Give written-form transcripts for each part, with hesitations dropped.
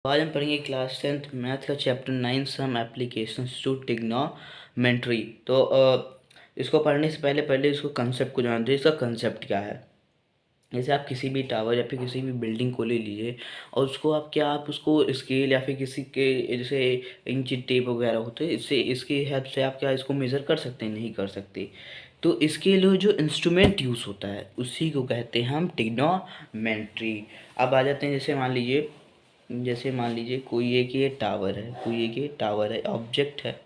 आज हम पढ़ेंगे क्लास 10th मैथ का chapter 9 some applications to trigonometry. तो इसको पढ़ने से पहले इसको कंसेप्ट को जानते हैं। इसका कंसेप्ट क्या है? जैसे आप किसी भी टावर या फिर किसी भी बिल्डिंग को ले लीजिए और उसको आप उसको स्केल या फिर किसी के जैसे इंच टेप वगैरह होते हैं, इससे इसकी हेल्प से आप क्या इसको मेज़र कर सकते हैं? नहीं कर सकते। तो इसके लिए जो इंस्ट्रूमेंट यूज़ होता है उसी को कहते हैं हम ट्रिग्नोमेट्री। अब आ जाते हैं, जैसे मान लीजिए कोई एक ये टावर है, ऑब्जेक्ट है।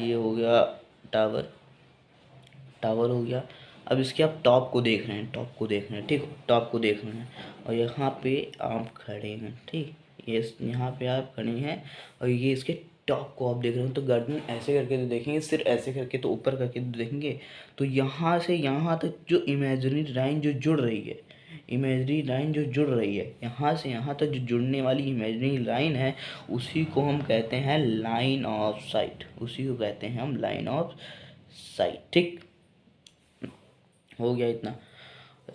ये हो गया टावर हो गया। अब इसके आप टॉप को देख रहे हैं, ठीक, टॉप को देख रहे हैं और यहाँ पे आप खड़े हैं, ठीक, ये यहाँ पे आप खड़े हैं और ये इसके टॉप को आप देख रहे हैं। तो गर्दन ऐसे करके तो देखेंगे, सिर ऐसे करके तो ऊपर करके तो देखेंगे। तो यहाँ से यहाँ तक जो इमेजिनरी लाइन जो जुड़ रही है, यहाँ से यहाँ तक जो जुड़ने वाली इमेजिनरी लाइन है, उसी को हम कहते हैं लाइन ऑफ साइट। ठीक, हो गया इतना।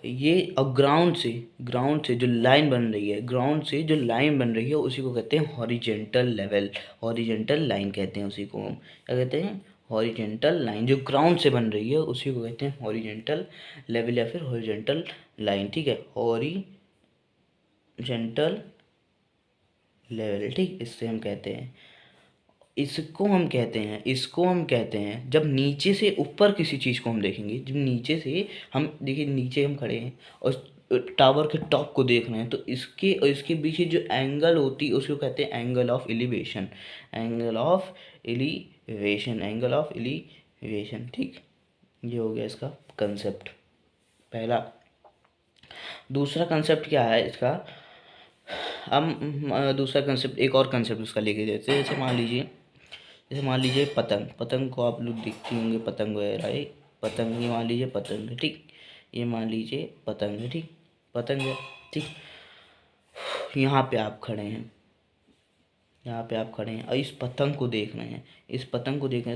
ये और ग्राउंड से जो लाइन बन रही है, उसी को कहते हैं हॉरिजेंटल लाइन कहते हैं। उसी को हम क्या कहते हैं? Horizontal line. जो ग्राउंड से बन रही है उसी को कहते हैं हॉरिजेंटल लेवल या फिर हॉरिजेंटल लाइन, ठीक है, हॉरिजेंटल लेवल, ठीक, इससे हम कहते हैं। इसको हम कहते हैं जब नीचे से ऊपर किसी चीज़ को हम देखेंगे। जब नीचे से हम देखिए, नीचे हम खड़े हैं और टावर के टॉप को देख रहे हैं, तो इसके और इसके बीच जो एंगल होती है उसको कहते हैं एंगल ऑफ एलिवेशन। ठीक, ये हो गया इसका कंसेप्ट पहला। दूसरा कंसेप्ट क्या है इसका? हम दूसरा कंसेप्ट, एक और कंसेप्ट उसका लेके देते हैं। जैसे मान लीजिए पतंग को आप लोग देखते होंगे, पतंग वगैरह, ये पतंग, ये मान लीजिए पतंग है, ठीक, ये मान लीजिए पतंग है, ठीक, पतंग है, ठीक। यहाँ पे आप खड़े हैं और इस पतंग को देख रहे हैं,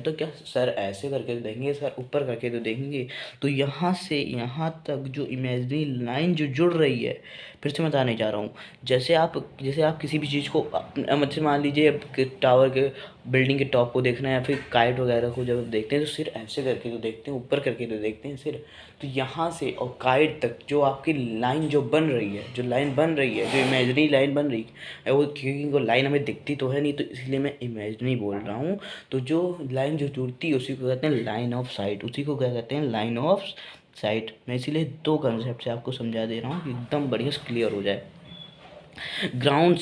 तो क्या सर ऐसे करके तो देखेंगे, सर ऊपर करके तो देखेंगे। तो यहाँ से यहाँ तक जो इमेजिनरी लाइन जो जुड़ रही है, फिर से बताने जा रहा हूँ। जैसे आप किसी भी चीज़ को मतलब मान लीजिए टावर के बिल्डिंग के टॉप को देखना है या फिर काइट वगैरह को जब देखते हैं तो सिर ऐसे करके तो देखते हैं, ऊपर करके तो देखते हैं सिर। तो यहाँ से और काइट तक जो आपकी लाइन जो बन रही है, जो इमेजिनरी लाइन बन रही है, वो क्योंकि वो लाइन हमें दिखती तो है नहीं, तो इसलिए मैं इमेजिनरी बोल रहा हूँ। तो जो लाइन जो जुड़ती है उसी को कहते हैं लाइन ऑफ साइट। मैं इसीलिए दो कंसेप्ट से आपको समझा दे रहा हूँ कि एकदम बढ़िया से क्लियर हो जाए। ग्राउंड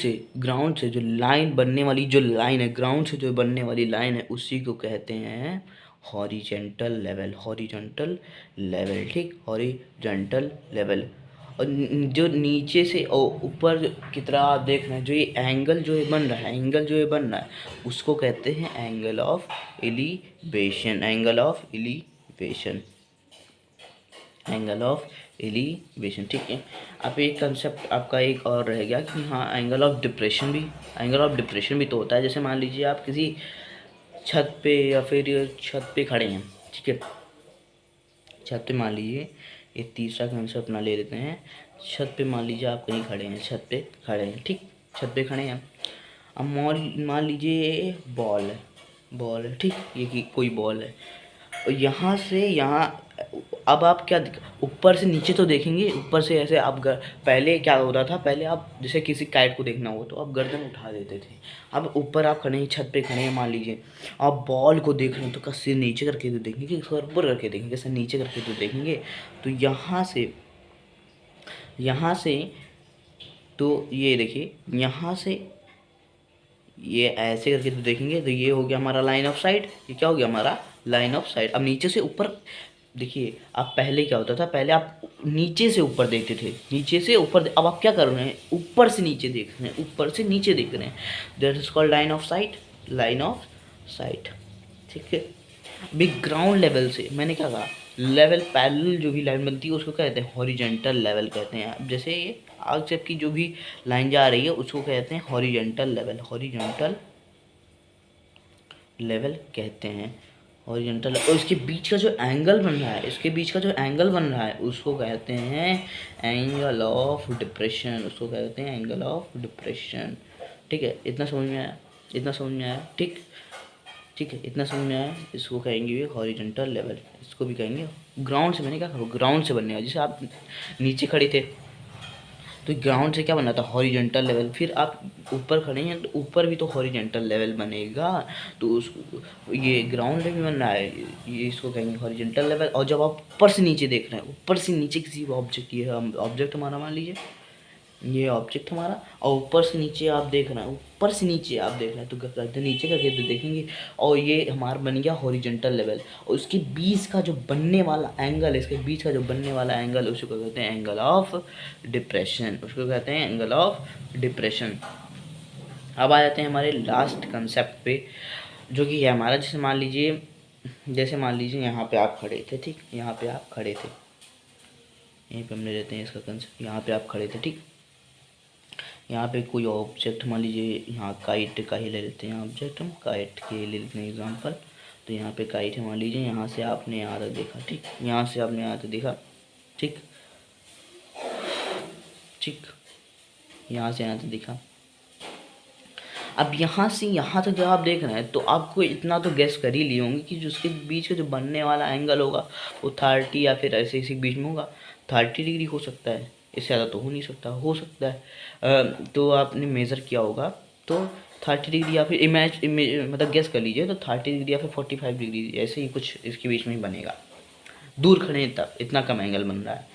से जो लाइन बनने वाली लाइन है उसी को कहते हैं हॉरिजेंटल लेवल, ठीक, हॉरिजेंटल लेवल। और जो नीचे से और ऊपर की तरह आप देख रहे हैं, जो ये एंगल जो ये बन रहा है, उसको कहते हैं एंगल ऑफ एलिवेशन, ठीक है। अब एक कंसेप्ट आपका एक और रह गया कि हाँ, एंगल ऑफ डिप्रेशन भी तो होता है। जैसे मान लीजिए आप किसी छत पे या फिर छत पे खड़े हैं, ठीक है, छत पे मान लीजिए, ये तीसरा कंसेप्ट अपना ले लेते हैं। छत पे मान लीजिए आप कहीं खड़े हैं, ठीक, छत पे खड़े हैं। अब मान लीजिए बॉल है, ठीक, ये कोई बॉल है और यहाँ से यहाँ। अब आप क्या ऊपर से नीचे तो देखेंगे, ऊपर से ऐसे आप पहले क्या होता था, पहले आप जैसे किसी काइट को देखना हो तो आप गर्दन उठा देते थे। अब ऊपर आप खड़े हैं, छत पे खड़े हैं, मान लीजिए आप बॉल को देख रहे हैं, तो क्या सिर नीचे करके तो देखेंगे, सर ऊपर करके देखेंगे, सर नीचे करके तो देखेंगे। तो यहाँ से तो ये देखिए, यहाँ से ये ऐसे करके तो देखेंगे। तो ये हो गया हमारा लाइन ऑफ साइट। ये क्या हो गया हमारा लाइन ऑफ साइट। अब नीचे से ऊपर देखिए, आप पहले क्या होता था, पहले आप नीचे से ऊपर देखते थे, अब आप क्या कर रहे हैं, ऊपर से नीचे देख रहे हैं, that is called line of site, ठीक है। अभी ग्राउंड लेवल से मैंने क्या कहा, लेवल पैरेलल जो भी लाइन बनती है उसको कहते हैं हॉरिजेंटल लेवल कहते हैं। अब जैसे ये आग से की जो भी लाइन जा रही है उसको कहते हैं हॉरिजेंटल लेवल कहते हैं, हॉरिजॉन्टल, और इसके बीच का जो एंगल बन रहा है, इसके बीच का जो एंगल बन रहा है उसको कहते हैं एंगल ऑफ डिप्रेशन, उसको कहते हैं एंगल ऑफ डिप्रेशन। ठीक है, इतना समझ में आया, इतना समझ में आया। ठीक, ठीक है, इतना समझ में आया। इसको कहेंगे हॉरिजॉन्टल लेवल, इसको भी कहेंगे ग्राउंड से। मैंने क्या कहा, ग्राउंड से बनने का। जैसे आप नीचे खड़े थे तो ग्राउंड से क्या बनना था, हॉरिजॉन्टल लेवल। फिर आप ऊपर खड़े हैं तो ऊपर भी तो हॉरिजॉन्टल लेवल बनेगा। तो उस ये ग्राउंड में भी बन रहा है, ये इसको कहेंगे हॉरिजॉन्टल लेवल। और जब आप ऊपर से नीचे देख रहे हैं, ऊपर से नीचे किसी ऑब्जेक्ट, ये ऑब्जेक्ट हमारा मान लीजिए, ये ऑब्जेक्ट हमारा, और ऊपर से नीचे आप देख रहे हैं, ऊपर से नीचे आप देख रहे हैं, तो नीचे करके तो देखेंगे। और ये हमारा बन गया हॉरिजॉन्टल लेवल। और उसके बीच का जो बनने वाला एंगल, इसके बीच का जो बनने वाला एंगल, उसको कहते हैं एंगल ऑफ डिप्रेशन, उसको कहते हैं एंगल ऑफ डिप्रेशन। अब आ जाते हैं हमारे लास्ट कंसेप्ट पे, जो कि है हमारा, जैसे मान लीजिए यहाँ पे आप खड़े थे। ठीक, यहाँ पे आप खड़े थे, यहीं पे हम ले लेते हैं इसका कंसेप्ट। यहाँ पे आप खड़े थे, ठीक, यहाँ पे कोई ऑब्जेक्ट मान लीजिए, यहाँ काइट का ही ले लेते हैं ऑब्जेक्ट, हम काइट के ले लेते हैं एग्जांपल। तो यहाँ पे काइट है मान लीजिए, यहाँ से आपने यहाँ तक देखा। ठीक, यहाँ से आपने यहाँ तक देखा। ठीक, ठीक, यहाँ से यहाँ तक देखा। अब यहाँ से यहाँ तक जब आप देख रहे हैं तो आपको इतना तो गैस कर ही लिए होंगे कि जो उसके बीच का जो बनने वाला एंगल होगा वो 30 या फिर ऐसे इसी बीच में होगा। 30 डिग्री हो सकता है, इससे ज़्यादा तो हो नहीं सकता, हो सकता है। तो आपने मेज़र किया होगा तो 30 डिग्री, या फिर मतलब गैस कर लीजिए तो 30 डिग्री या फिर 45 डिग्री, ऐसे ही कुछ इसके बीच में ही बनेगा। दूर खड़े हैं तब इतना कम एंगल बन रहा है।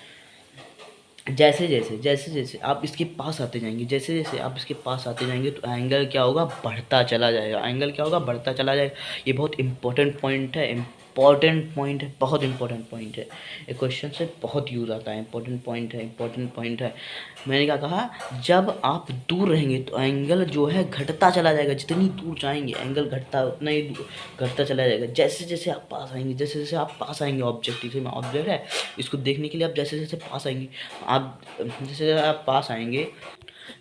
जैसे जैसे आप इसके पास आते जाएंगे, जैसे जैसे आप इसके पास आते जाएंगे तो एंगल क्या होगा, बढ़ता चला जाएगा। एंगल क्या होगा, बढ़ता चला जाएगा। ये बहुत इंपॉर्टेंट पॉइंट है, इंपॉर्टेंट पॉइंट है, बहुत इंपॉर्टेंट पॉइंट है। ये क्वेश्चन से बहुत यूज़ आता है। इंपॉर्टेंट पॉइंट है, इंपॉर्टेंट पॉइंट है। मैंने क्या कहा, जब आप दूर रहेंगे तो एंगल जो है घटता चला जाएगा। जितनी दूर जाएंगे एंगल घटता, उतना ही घटता चला जाएगा। जैसे जैसे आप पास आएंगे, जैसे जैसे आप पास आएंगे ऑब्जेक्ट, जैसे ऑब्जेक्ट है, इसको देखने के लिए आप जैसे जैसे पास आएंगे, आप जैसे आप पास आएंगे,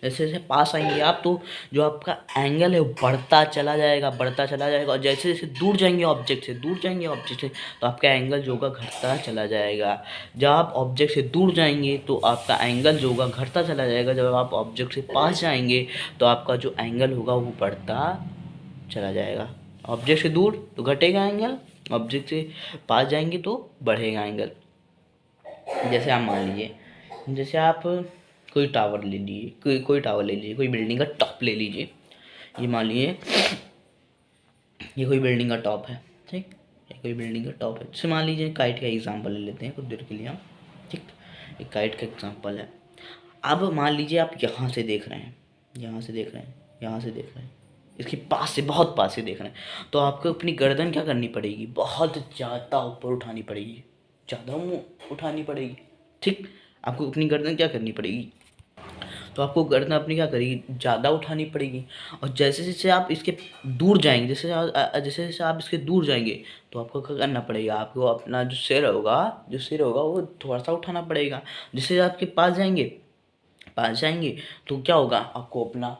जैसे जैसे पास आएंगे आप, तो जो आपका एंगल है वो बढ़ता चला जाएगा, बढ़ता चला जाएगा। और जैसे जैसे दूर जाएंगे ऑब्जेक्ट से, दूर जाएंगे ऑब्जेक्ट से, तो आपका एंगल जो होगा घटता चला जाएगा। जब आप ऑब्जेक्ट से दूर जाएंगे तो आपका एंगल जो होगा घटता चला जाएगा। जब आप ऑब्जेक्ट से पास जाएंगे तो आपका जो एंगल होगा वो बढ़ता चला जाएगा। ऑब्जेक्ट से दूर तो घटेगा एंगल, ऑब्जेक्ट से पास जाएंगे तो बढ़ेगा एंगल। जैसे आप मान लीजिए, जैसे आप कोई टावर ले लीजिए, कोई टावर ले लीजिए, कोई बिल्डिंग का टॉप ले लीजिए। ये मान लीजिए ये कोई बिल्डिंग का टॉप है। ठीक, ये कोई बिल्डिंग का टॉप है। जैसे मान लीजिए काइट का एग्जांपल ले लेते हैं कुछ देर के लिए हम। ठीक, एक काइट का एग्जांपल है। अब मान लीजिए आप यहाँ से देख रहे हैं, यहाँ से देख रहे हैं, यहाँ से देख रहे हैं, इसके पास से, बहुत पास से देख रहे हैं। तो आपको अपनी गर्दन क्या करनी पड़ेगी, बहुत ज़्यादा ऊपर उठानी पड़ेगी, ज़्यादा उठानी पड़ेगी। ठीक, आपको अपनी गर्दन क्या करनी पड़ेगी, तो आपको गर्दन अपनी क्या करेगी, ज़्यादा उठानी पड़ेगी। और जैसे जैसे आप इसके दूर जाएंगे, जैसे जैसे आप इसके दूर जाएंगे तो आपको क्या करना पड़ेगा, आपको अपना जो सिर होगा वो थोड़ा सा उठाना पड़ेगा। जैसे आपके पास जाएंगे तो क्या होगा, आपको अपना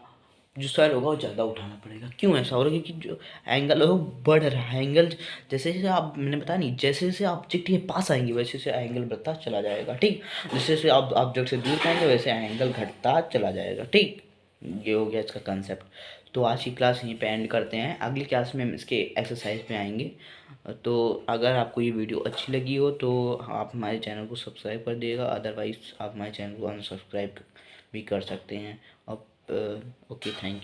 जो सर होगा वो ज़्यादा उठाना पड़ेगा। क्यों ऐसा हो रहा है, क्योंकि जो एंगल है वो बढ़ रहा है। एंगल जैसे जैसे आप, मैंने बताया नहीं, जैसे जैसे ऑब्जेक्ट के पास आएंगे वैसे वैसे एंगल बढ़ता चला जाएगा। ठीक, जैसे जैसे आप ऑब्जेक्ट से दूर जाएंगे वैसे एंगल घटता चला जाएगा। ठीक, ये हो गया इसका कंसेप्ट। तो आज की क्लास यहीं पे एंड करते हैं। अगली क्लास में हम इसके एक्सरसाइज पे आएंगे। तो अगर आपको ये वीडियो अच्छी लगी हो तो आप हमारे चैनल को सब्सक्राइब कर दिएगा, अदरवाइज़ आप हमारे चैनल को अनसब्सक्राइब भी कर सकते हैं। अब ओके, थैंक यू।